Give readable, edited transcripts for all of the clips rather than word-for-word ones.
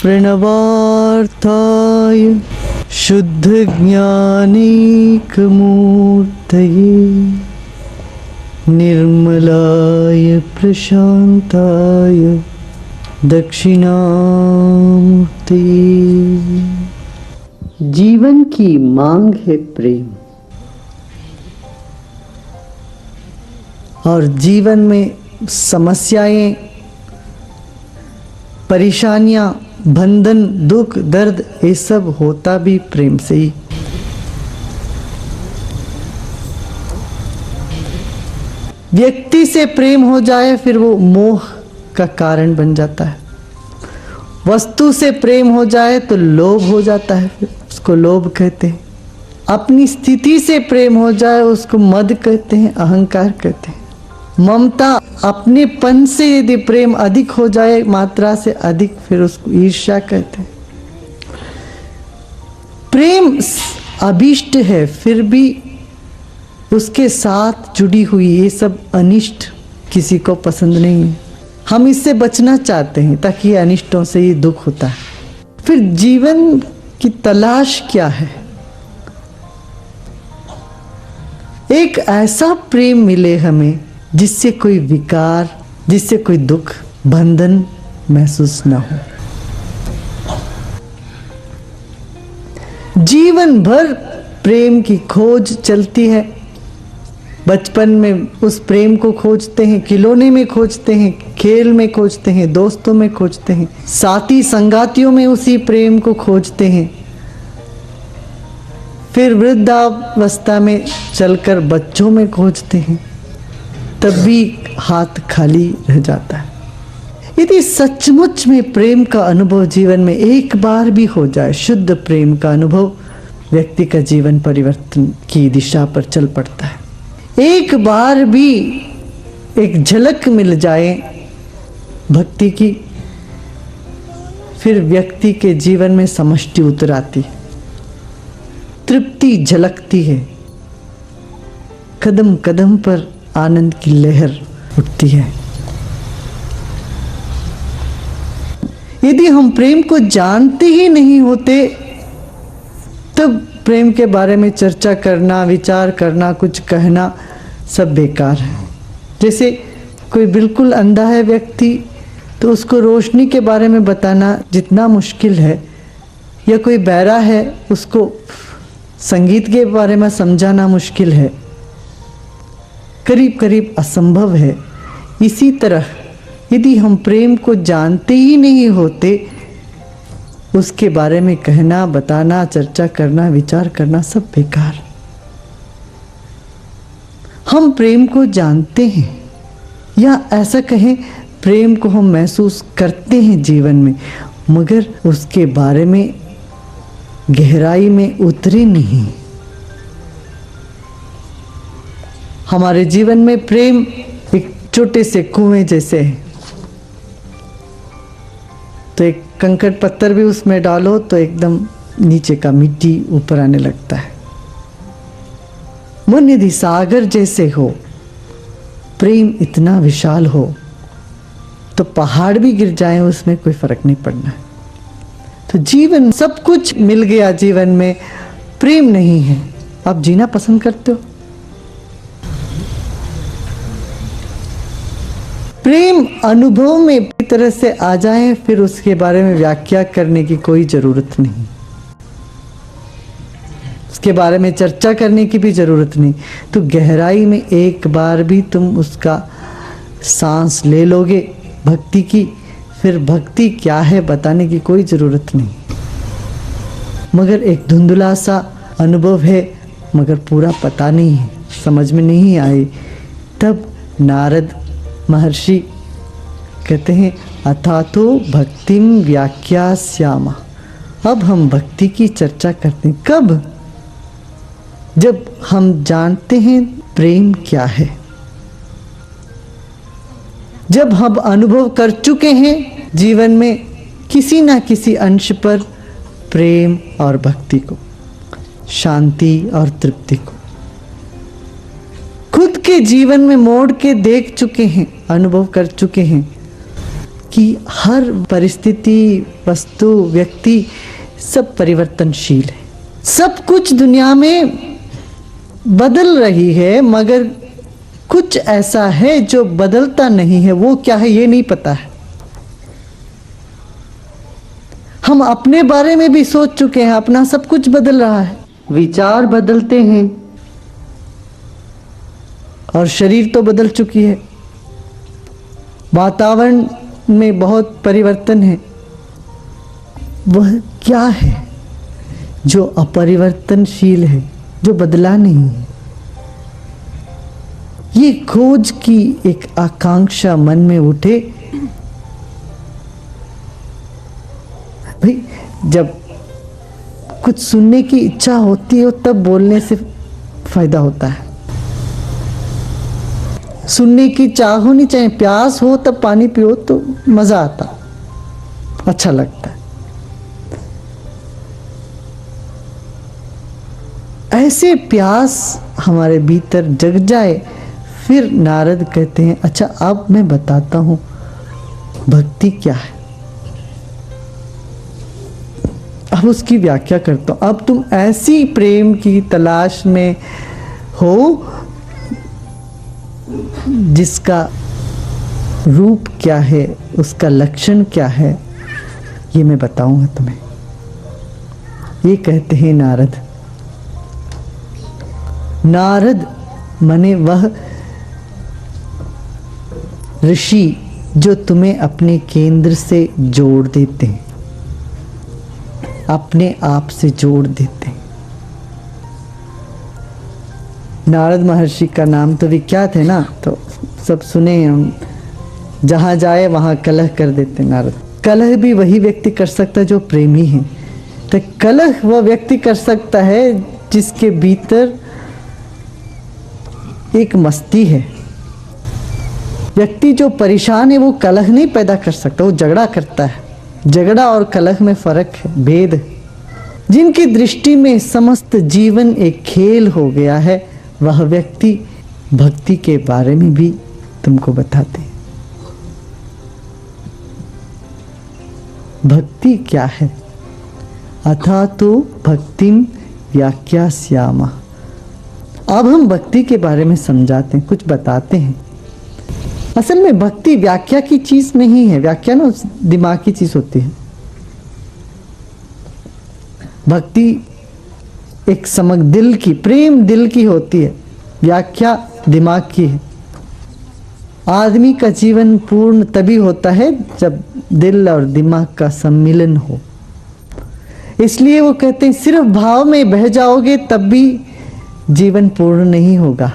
प्रणवार्थाय शुद्ध ज्ञानैकमूर्तये निर्मलाय प्रशांताय दक्षिणामूर्तये। जीवन की मांग है प्रेम, और जीवन में समस्याएं, परेशानियां, बंधन, दुख, दर्द, ये सब होता भी प्रेम से ही। व्यक्ति से प्रेम हो जाए फिर वो मोह का कारण बन जाता है। वस्तु से प्रेम हो जाए तो लोभ हो जाता है, फिर उसको लोभ कहते हैं। अपनी स्थिति से प्रेम हो जाए उसको मद कहते हैं, अहंकार कहते हैं। ममता, अपनेपन से यदि प्रेम अधिक हो जाए, मात्रा से अधिक, फिर उसको ईर्ष्या कहते हैं। प्रेम अभिष्ट है, फिर भी उसके साथ जुड़ी हुई ये सब अनिष्ट किसी को पसंद नहीं है। हम इससे बचना चाहते हैं ताकि ये अनिष्टों से ये दुख होता है। फिर जीवन की तलाश क्या है? एक ऐसा प्रेम मिले हमें जिससे कोई विकार, जिससे कोई दुख, बंधन महसूस न हो। जीवन भर प्रेम की खोज चलती है। बचपन में उस प्रेम को खोजते हैं, खिलौने में खोजते हैं, खेल में खोजते हैं, दोस्तों में खोजते हैं, साथी संगातियों में उसी प्रेम को खोजते हैं। फिर वृद्धावस्था में चलकर बच्चों में खोजते हैं, तब भी हाथ खाली रह जाता है। यदि सचमुच में प्रेम का अनुभव जीवन में एक बार भी हो जाए, शुद्ध प्रेम का अनुभव, व्यक्ति का जीवन परिवर्तन की दिशा पर चल पड़ता है। एक बार भी एक झलक मिल जाए भक्ति की, फिर व्यक्ति के जीवन में समष्टि उतर आती, तृप्ति झलकती है, कदम कदम पर आनंद की लहर उठती है। यदि हम प्रेम को जानते ही नहीं होते, तब प्रेम के बारे में चर्चा करना, विचार करना, कुछ कहना सब बेकार है। जैसे कोई बिल्कुल अंधा है व्यक्ति, तो उसको रोशनी के बारे में बताना जितना मुश्किल है, या कोई बहरा है उसको संगीत के बारे में समझाना मुश्किल है, करीब करीब असंभव है। इसी तरह यदि हम प्रेम को जानते ही नहीं होते, उसके बारे में कहना, बताना, चर्चा करना, विचार करना सब बेकार। हम प्रेम को जानते हैं, या ऐसा कहें प्रेम को हम महसूस करते हैं जीवन में, मगर उसके बारे में गहराई में उतरे नहीं। हमारे जीवन में प्रेम एक छोटे से कुएं जैसे है। तो एक कंकड़ पत्थर भी उसमें डालो तो एकदम नीचे का मिट्टी ऊपर आने लगता है। मन यदि सागर जैसे हो, प्रेम इतना विशाल हो, तो पहाड़ भी गिर जाए उसमें कोई फर्क नहीं पड़ना है। तो जीवन, सब कुछ मिल गया जीवन में, प्रेम नहीं है, आप जीना पसंद करते हो? प्रेम अनुभव में पूरी तरह से आ जाए, फिर उसके बारे में व्याख्या करने की कोई जरूरत नहीं, उसके बारे में चर्चा करने की भी जरूरत नहीं। तो गहराई में एक बार भी तुम उसका सांस ले लोगे भक्ति की, फिर भक्ति क्या है बताने की कोई जरूरत नहीं। मगर एक धुंधला सा अनुभव है, मगर पूरा पता नहीं है, समझ में नहीं आई। तब नारद महर्षि कहते हैं, अथातो भक्तिम व्याख्यास्यामः। अब हम भक्ति की चर्चा करते हैं। कब? जब हम जानते हैं प्रेम क्या है, जब हम अनुभव कर चुके हैं जीवन में किसी ना किसी अंश पर प्रेम और भक्ति को, शांति और तृप्ति को, खुद के जीवन में मोड़ के देख चुके हैं, अनुभव कर चुके हैं कि हर परिस्थिति, वस्तु, व्यक्ति सब परिवर्तनशील है। सब कुछ दुनिया में बदल रही है, मगर कुछ ऐसा है जो बदलता नहीं है। वो क्या है ये नहीं पता है। हम अपने बारे में भी सोच चुके हैं, अपना सब कुछ बदल रहा है, विचार बदलते हैं और शरीर तो बदल चुकी है। वातावरण में बहुत परिवर्तन है। वह क्या है जो अपरिवर्तनशील है, जो बदला नहीं है? ये खोज की एक आकांक्षा मन में उठे। भाई, जब कुछ सुनने की इच्छा होती है तब बोलने से फायदा होता है। सुनने की चाह होनी चाहिए, प्यास हो तब पानी पियो तो मजा आता, अच्छा लगता है। ऐसे प्यास हमारे भीतर जग जाए, फिर नारद कहते हैं अच्छा अब मैं बताता हूं भक्ति क्या है। अब उसकी व्याख्या करता हूं। अब तुम ऐसी प्रेम की तलाश में हो जिसका रूप क्या है, उसका लक्षण क्या है, ये मैं बताऊंगा तुम्हें। ये कहते हैं नारद। नारद माने वह ऋषि जो तुम्हें अपने केंद्र से जोड़ देते हैं, अपने आप से जोड़ देते हैं। नारद महर्षि का नाम तो विख्यात है ना, तो सब सुने हम। जहां जाए वहां कलह कर देते नारद। कलह भी वही व्यक्ति कर सकता है जो प्रेमी है। तो कलह वह व्यक्ति कर सकता है जिसके भीतर एक मस्ती है। व्यक्ति जो परेशान है वो कलह नहीं पैदा कर सकता, वो झगड़ा करता है। झगड़ा और कलह में फर्क है, भेद है। जिनकी दृष्टि में समस्त जीवन एक खेल हो गया है, वह व्यक्ति भक्ति के बारे में भी तुमको बताते हैं। भक्ति क्या है? अथा तो भक्तिम व्याख्यास्यामः। अब हम भक्ति के बारे में समझाते हैं, कुछ बताते हैं। असल में भक्ति व्याख्या की चीज नहीं है। व्याख्या ना दिमाग की चीज होती है। भक्ति एक समग्र दिल की, प्रेम दिल की होती है, व्याख्या दिमाग की है। आदमी का जीवन पूर्ण तभी होता है जब दिल और दिमाग का सम्मिलन हो। इसलिए वो कहते हैं सिर्फ भाव में बह जाओगे तब भी जीवन पूर्ण नहीं होगा,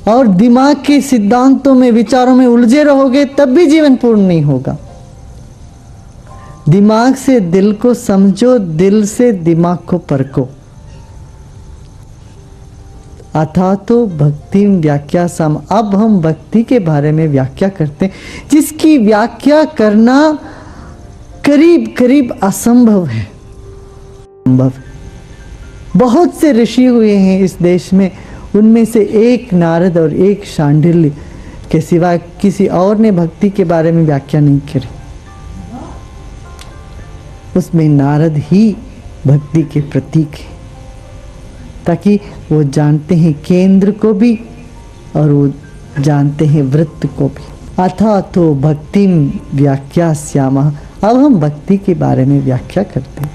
और दिमाग के सिद्धांतों में, विचारों में उलझे रहोगे तब भी जीवन पूर्ण नहीं होगा। दिमाग से दिल को समझो, दिल से दिमाग को परखो। अथा तो भक्ति व्याख्या सम। अब हम भक्ति के बारे में व्याख्या करते हैं, जिसकी व्याख्या करना करीब करीब असंभव है। बहुत से ऋषि हुए हैं इस देश में, उनमें से एक नारद और एक शांडिल्य के सिवा किसी और ने भक्ति के बारे में व्याख्या नहीं करी। उसमें नारद ही भक्ति के प्रतीक है, ताकि वो जानते हैं केंद्र को भी और वो जानते हैं वृत्त को भी। अथा तो भक्तिम व्याख्यास्यामः। अब हम भक्ति के बारे में व्याख्या करते हैं।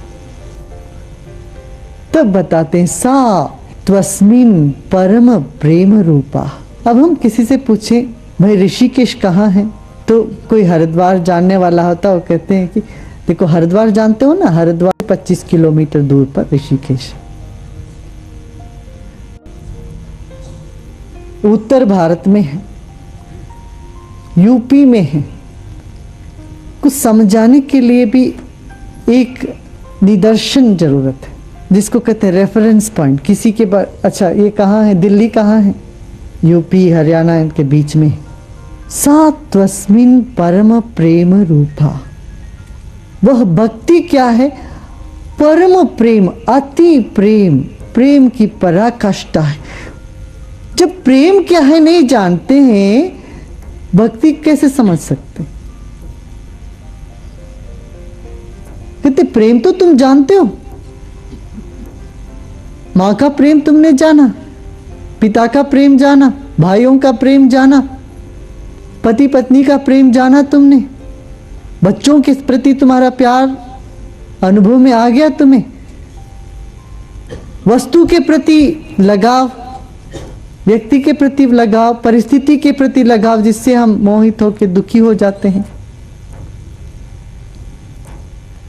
तब बताते हैं सा त्वस्मिन् परम प्रेम रूपा। अब हम किसी से पूछें भाई ऋषिकेश कहाँ है, तो कोई हरिद्वार जानने वाला होता, वो कहते हैं कि देखो हरिद्वार जानते हो ना, हरिद्वार 25 किलोमीटर दूर पर ऋषिकेश। उत्तर भारत में है, यूपी में है। कुछ समझाने के लिए भी एक निदर्शन जरूरत है, जिसको कहते हैं रेफरेंस पॉइंट। किसी के बाद अच्छा ये कहाँ है, दिल्ली कहाँ है, यूपी हरियाणा इनके बीच में। सा त्वस्मिन् परम प्रेम रूपा। वह भक्ति क्या है? परम प्रेम, अति प्रेम, प्रेम की पराकाष्ठा है। जब प्रेम क्या है नहीं जानते हैं भक्ति कैसे समझ सकते? कहते प्रेम तो तुम जानते हो, मां का प्रेम तुमने जाना, पिता का प्रेम जाना, भाइयों का प्रेम जाना, पति पत्नी का प्रेम जाना तुमने, बच्चों के प्रति तुम्हारा प्यार अनुभव में आ गया तुम्हें, वस्तु के प्रति लगाव, व्यक्ति के प्रति लगाव, परिस्थिति के प्रति लगाव, जिससे हम मोहित होकर दुखी हो जाते हैं।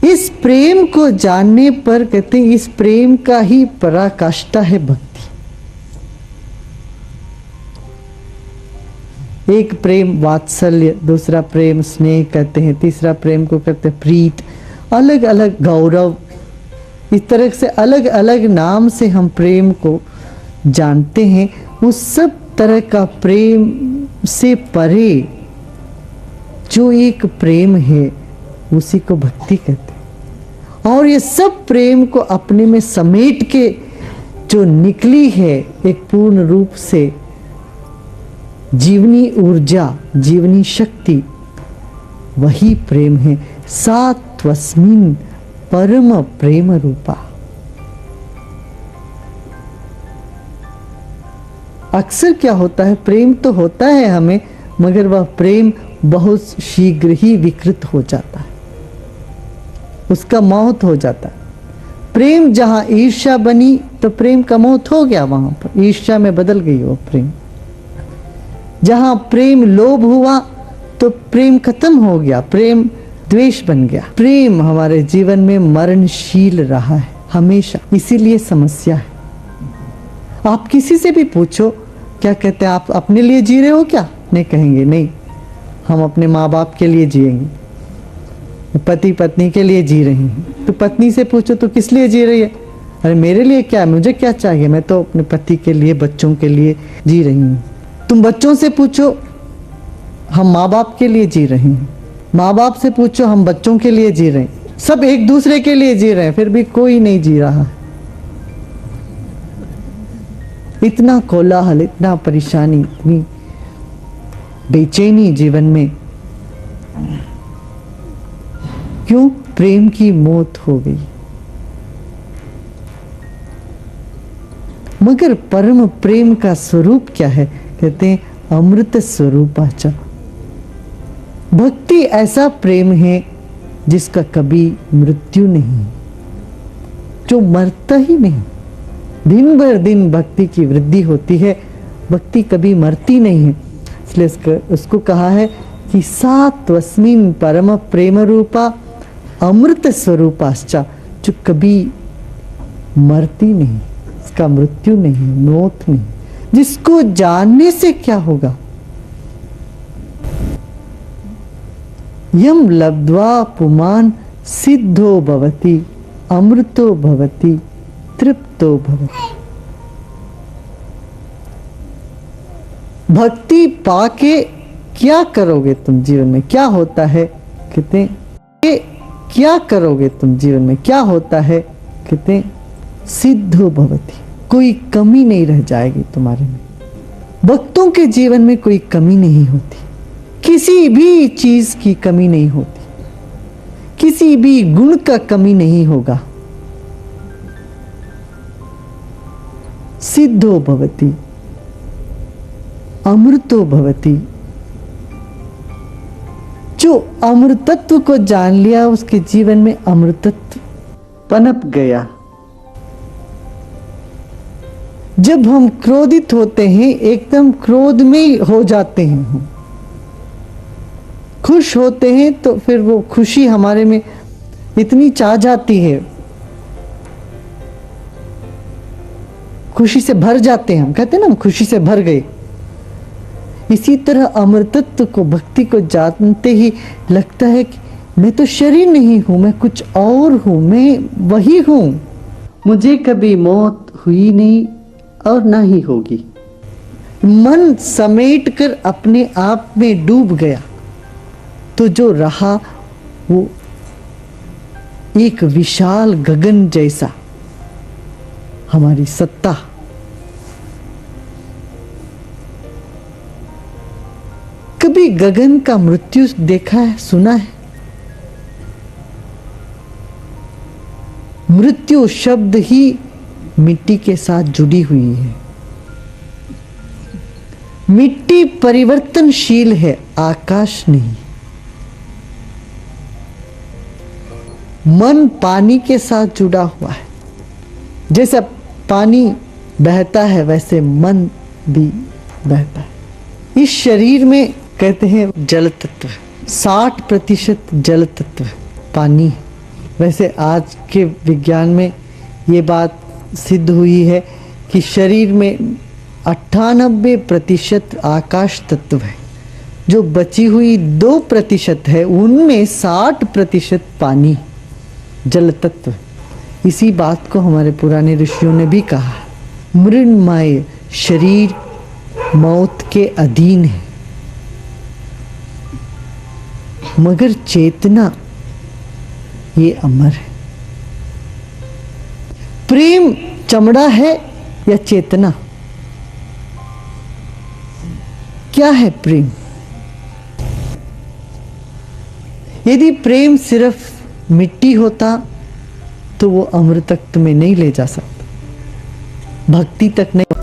इस प्रेम को जानने पर कहते हैं इस प्रेम का ही पराकाष्ठा है भक्ति। एक प्रेम वात्सल्य, दूसरा प्रेम स्नेह कहते हैं, तीसरा प्रेम को कहते हैं प्रीत, अलग अलग गौरव, इस तरह से अलग अलग नाम से हम प्रेम को जानते हैं। उस सब तरह का प्रेम से परे जो एक प्रेम है उसी को भक्ति कहते हैं। और ये सब प्रेम को अपने में समेट के जो निकली है एक पूर्ण रूप से जीवनी ऊर्जा, जीवनी शक्ति, वही प्रेम है। सा त्वस्मिन् परम प्रेम रूपा। अक्सर क्या होता है, प्रेम तो होता है हमें, मगर वह प्रेम बहुत शीघ्र ही विकृत हो जाता है, उसका मौत हो जाता है। प्रेम जहां ईर्ष्या बनी तो प्रेम का मौत हो गया, वहां पर ईर्ष्या में बदल गई वो प्रेम। जहां प्रेम लोभ हुआ तो प्रेम खत्म हो गया, प्रेम द्वेष बन गया। प्रेम हमारे जीवन में मरणशील रहा है हमेशा, इसीलिए समस्या है। आप किसी से भी पूछो क्या कहते हैं, आप अपने लिए जी रहे हो क्या? नहीं कहेंगे, नहीं हम अपने माँ बाप के लिए जिएंगे, पति पत्नी के लिए जी रही हैं। तो पत्नी से पूछो तो किस लिए जी रही है? अरे मेरे लिए क्या, मुझे क्या चाहिए, मैं तो अपने पति के लिए, बच्चों के लिए जी रही हूँ। तुम बच्चों से पूछो, हम माँ बाप के लिए जी रहे हैं। माँ बाप से पूछो, हम बच्चों के लिए जी रहे हैं। सब एक दूसरे के लिए जी रहे हैं, फिर भी कोई नहीं जी रहा। इतना कोलाहल, इतना परेशानी, इतनी बेचैनी जीवन में, क्यों? प्रेम की मौत हो गई। मगर परम प्रेम का स्वरूप क्या है? कहते हैं अमृत स्वरूपाचा। भक्ति ऐसा प्रेम है जिसका कभी मृत्यु नहीं, जो मरता ही नहीं। दिन भर दिन भक्ति की वृद्धि होती है, भक्ति कभी मरती नहीं है। इसलिए उसको कहा है कि सा त्वस्मिन् परम प्रेम रूपा अमृत स्वरूपाश्चा, जो कभी मरती नहीं, इसका मृत्यु नहीं, मौत नहीं। जिसको जानने से क्या होगा? यम लब्ध्वा पुमान् सिद्धो भवति अमृतो भवति तृप्तो भवति। भक्ति पाके क्या करोगे तुम जीवन में? क्या होता है? कहते हैं क्या करोगे तुम जीवन में? क्या होता है? कहते हैं सिद्धो भवति, कोई कमी नहीं रह जाएगी तुम्हारे में। भक्तों के जीवन में कोई कमी नहीं होती, किसी भी चीज की कमी नहीं होती, किसी भी गुण का कमी नहीं होगा। सिद्धो भवति अमृतो भवति। जो अमृतत्व को जान लिया उसके जीवन में अमृतत्व पनप गया। जब हम क्रोधित होते हैं एकदम क्रोध में हो जाते हैं, हम खुश होते हैं तो फिर वो खुशी हमारे में इतनी चाह जाती है, खुशी से भर जाते हैं। हम कहते हैं ना, हम खुशी से भर गए। इसी तरह अमृतत्व को, भक्ति को जानते ही लगता है कि मैं तो शरीर नहीं हूं, मैं कुछ और हूं, मैं वही हूं, मुझे कभी मौत हुई नहीं और ना ही होगी। मन समेट कर अपने आप में डूब गया तो जो रहा वो एक विशाल गगन जैसा हमारी सत्ता। कभी गगन का मृत्यु देखा है, सुना है? मृत्यु शब्द ही मिट्टी के साथ जुड़ी हुई है। मिट्टी परिवर्तनशील है, आकाश नहीं। मन पानी के साथ जुड़ा हुआ है। जैसे पानी बहता है वैसे मन भी बहता है। इस शरीर में कहते हैं जल तत्व 60% जल तत्व पानी है। वैसे आज के विज्ञान में ये बात सिद्ध हुई है कि शरीर में 98% आकाश तत्व है। जो बची हुई 2% है उनमें 60% पानी जल तत्व। इसी बात को हमारे पुराने ऋषियों ने भी कहा। मृण्मय शरीर मौत के अधीन है, मगर चेतना ये अमर है। प्रेम चमड़ा है या चेतना? क्या है प्रेम? यदि प्रेम सिर्फ मिट्टी होता तो वो अमृत तक में नहीं ले जा सकता, भक्ति तक नहीं।